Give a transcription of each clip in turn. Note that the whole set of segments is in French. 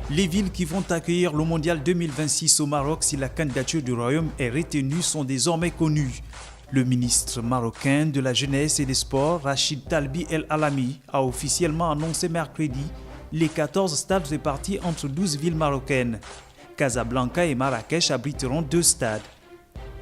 Les villes qui vont accueillir le Mondial 2026 au Maroc si la candidature du Royaume est retenue sont désormais connues. Le ministre marocain de la Jeunesse et des Sports, Rachid Talbi El Alami, a officiellement annoncé mercredi les 14 stades répartis entre 12 villes marocaines. Casablanca et Marrakech abriteront 2 stades.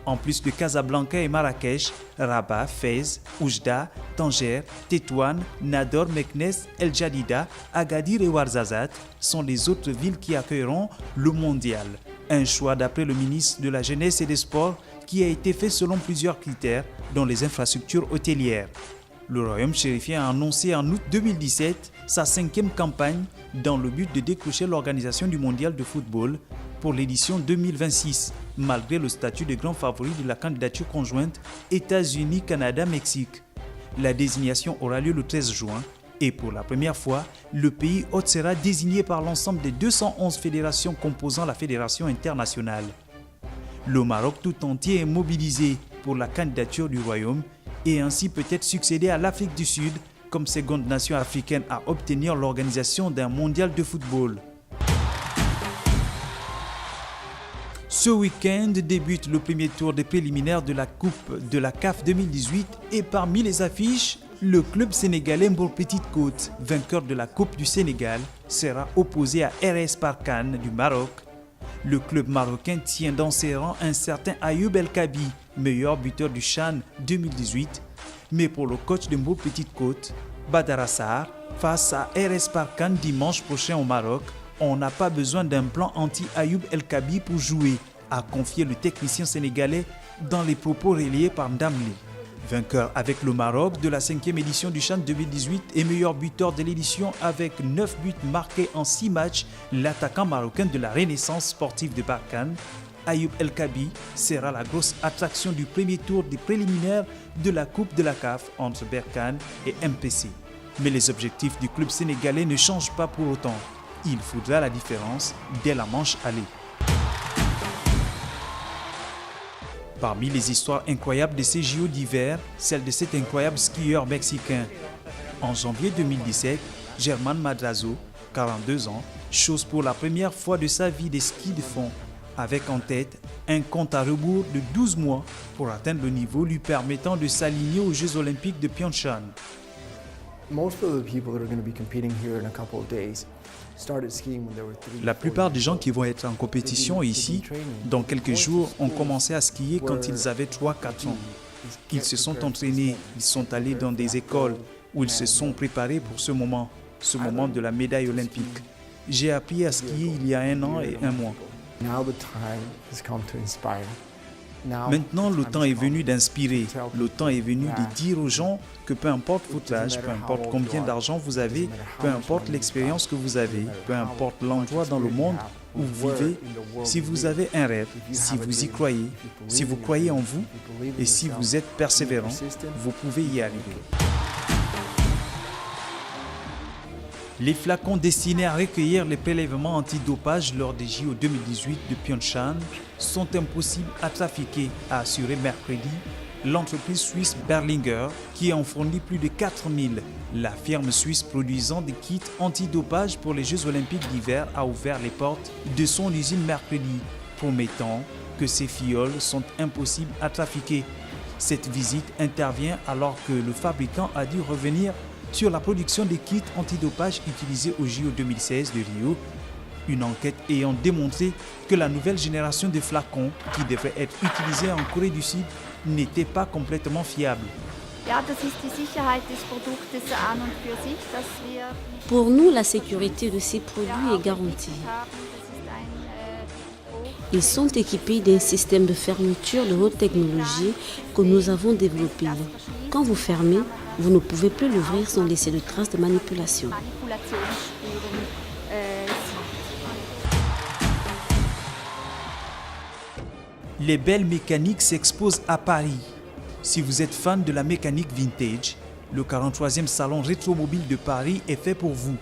En plus de Casablanca et Marrakech, Rabat, Fès, Oujda, Tanger, Tétouan, Nador, Meknès, El Jadida, Agadir et Ouarzazate sont les autres villes qui accueilleront le mondial. Un choix d'après le ministre de la Jeunesse et des Sports qui a été fait selon plusieurs critères, dont les infrastructures hôtelières. Le Royaume chérifien a annoncé en août 2017 sa 5e campagne dans le but de décrocher l'organisation du mondial de football pour l'édition 2026, malgré le statut de grand favori de la candidature conjointe États-Unis-Canada-Mexique. La désignation aura lieu le 13 juin et pour la première fois, le pays hôte sera désigné par l'ensemble des 211 fédérations composant la fédération internationale. Le Maroc tout entier est mobilisé pour la candidature du Royaume et ainsi peut-être succéder à l'Afrique du Sud comme seconde nation africaine à obtenir l'organisation d'un mondial de football. Ce week-end débute le premier tour des préliminaires de la Coupe de la CAF 2018 et parmi les affiches, le club sénégalais Mbour Petite Côte, vainqueur de la Coupe du Sénégal, sera opposé à RS Barkhane du Maroc. Le club marocain tient dans ses rangs un certain Ayoub El Kabi, meilleur buteur du CHAN 2018. Mais pour le coach de Mbour Petite Côte, Badara Sarr, face à RS Barkhane dimanche prochain au Maroc, on n'a pas besoin d'un plan anti-Ayoub El Kabi pour jouer, a confié le technicien sénégalais dans les propos relayés par Ndamli. Vainqueur avec le Maroc de la 5e édition du CHAN 2018 et meilleur buteur de l'édition avec 9 buts marqués en 6 matchs, l'attaquant marocain de la renaissance sportive de Barkhane, Ayoub El Kabi, sera la grosse attraction du premier tour des préliminaires de la Coupe de la CAF entre Barkhane et MPC. Mais les objectifs du club sénégalais ne changent pas pour autant. Il faudra la différence dès la manche aller. Parmi les histoires incroyables de ces JO d'hiver, celle de cet incroyable skieur mexicain. En janvier 2017, Germán Madrazo, 42 ans, chausse pour la première fois de sa vie des skis de fond, avec en tête un compte à rebours de 12 mois pour atteindre le niveau lui permettant de s'aligner aux Jeux Olympiques de Pyeongchang. La plupart des gens qui vont être en compétition ici, dans quelques jours, ont commencé à skier quand ils avaient 3-4 ans. Ils se sont entraînés, ils sont allés dans des écoles où ils se sont préparés pour ce moment de la médaille olympique. J'ai appris à skier il y a 1 an et 1 mois. Maintenant, le temps est venu d'inspirer. Le temps est venu de dire aux gens que peu importe votre âge, peu importe combien d'argent vous avez, peu importe l'expérience que vous avez, peu importe l'endroit dans le monde où vous vivez, si vous avez un rêve, si vous y croyez, si vous croyez en vous et si vous êtes persévérant, vous pouvez y arriver. Les flacons destinés à recueillir les prélèvements antidopage lors des JO 2018 de Pyeongchang sont impossibles à trafiquer, a assuré mercredi l'entreprise suisse Berlinger qui en fournit plus de 4000. La firme suisse produisant des kits antidopage pour les Jeux Olympiques d'hiver a ouvert les portes de son usine mercredi, promettant que ces fioles sont impossibles à trafiquer. Cette visite intervient alors que le fabricant a dû revenir sur la production des kits antidopage utilisés au JO 2016 de Rio, une enquête ayant démontré que la nouvelle génération de flacons qui devrait être utilisée en Corée du Sud n'était pas complètement fiable. Pour nous, la sécurité de ces produits est garantie. Ils sont équipés d'un système de fermeture de haute technologie que nous avons développé. Quand vous fermez, vous ne pouvez plus l'ouvrir sans laisser de traces de manipulation. Les belles mécaniques s'exposent à Paris. Si vous êtes fan de la mécanique vintage, le 43e salon rétromobile de Paris est fait pour vous.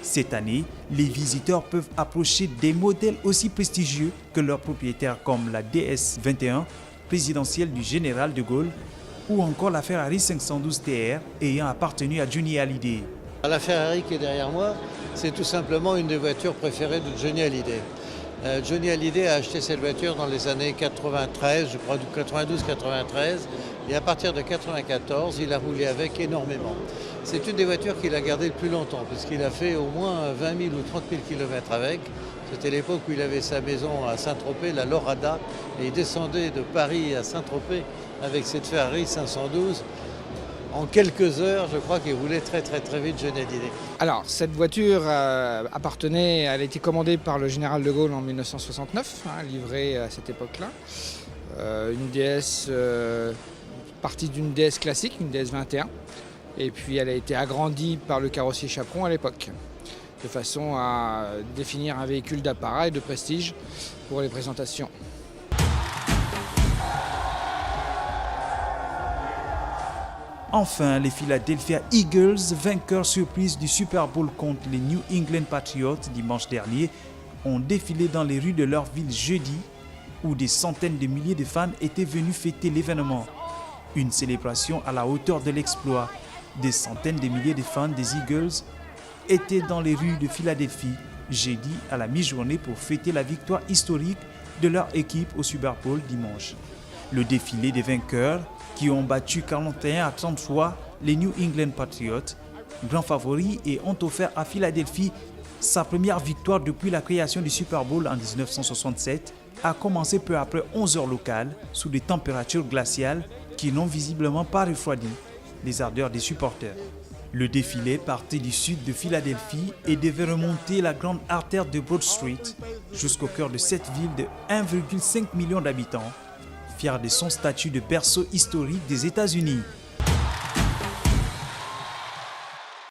Cette année, les visiteurs peuvent approcher des modèles aussi prestigieux que leurs propriétaires comme la DS21, présidentielle du général de Gaulle, ou encore la Ferrari 512 TR ayant appartenu à Johnny Hallyday. La Ferrari qui est derrière moi, c'est tout simplement une des voitures préférées de Johnny Hallyday. Johnny Hallyday a acheté cette voiture dans les années 93, je crois 92-93, et à partir de 94, il a roulé avec énormément. C'est une des voitures qu'il a gardées le plus longtemps, puisqu'il a fait au moins 20 000 ou 30 000 km avec. C'était l'époque où il avait sa maison à Saint-Tropez, la Lorada, et il descendait de Paris à Saint-Tropez avec cette Ferrari 512. En quelques heures, je crois qu'il roulait très vite Johnny Hallyday. Alors, cette voiture elle a été commandée par le général de Gaulle en 1969, livrée à cette époque-là. Une DS partie d'une DS classique, une DS 21. Et puis elle a été agrandie par le carrossier Chaperon à l'époque, de façon à définir un véhicule d'apparat et de prestige pour les présentations. Enfin, les Philadelphia Eagles, vainqueurs surprise du Super Bowl contre les New England Patriots dimanche dernier, ont défilé dans les rues de leur ville jeudi, où des centaines de milliers de fans étaient venus fêter l'événement. Une célébration à la hauteur de l'exploit. Des centaines de milliers de fans des Eagles étaient dans les rues de Philadelphie jeudi à la mi-journée pour fêter la victoire historique de leur équipe au Super Bowl dimanche. Le défilé des vainqueurs qui ont battu 41 à 30 fois les New England Patriots, grands favoris, et ont offert à Philadelphie sa première victoire depuis la création du Super Bowl en 1967, a commencé peu après 11 heures locales sous des températures glaciales qui n'ont visiblement pas refroidi les ardeurs des supporters. Le défilé partait du sud de Philadelphie et devait remonter la grande artère de Broad Street jusqu'au cœur de cette ville de 1,5 million d'habitants, fière de son statut de berceau historique des États-Unis.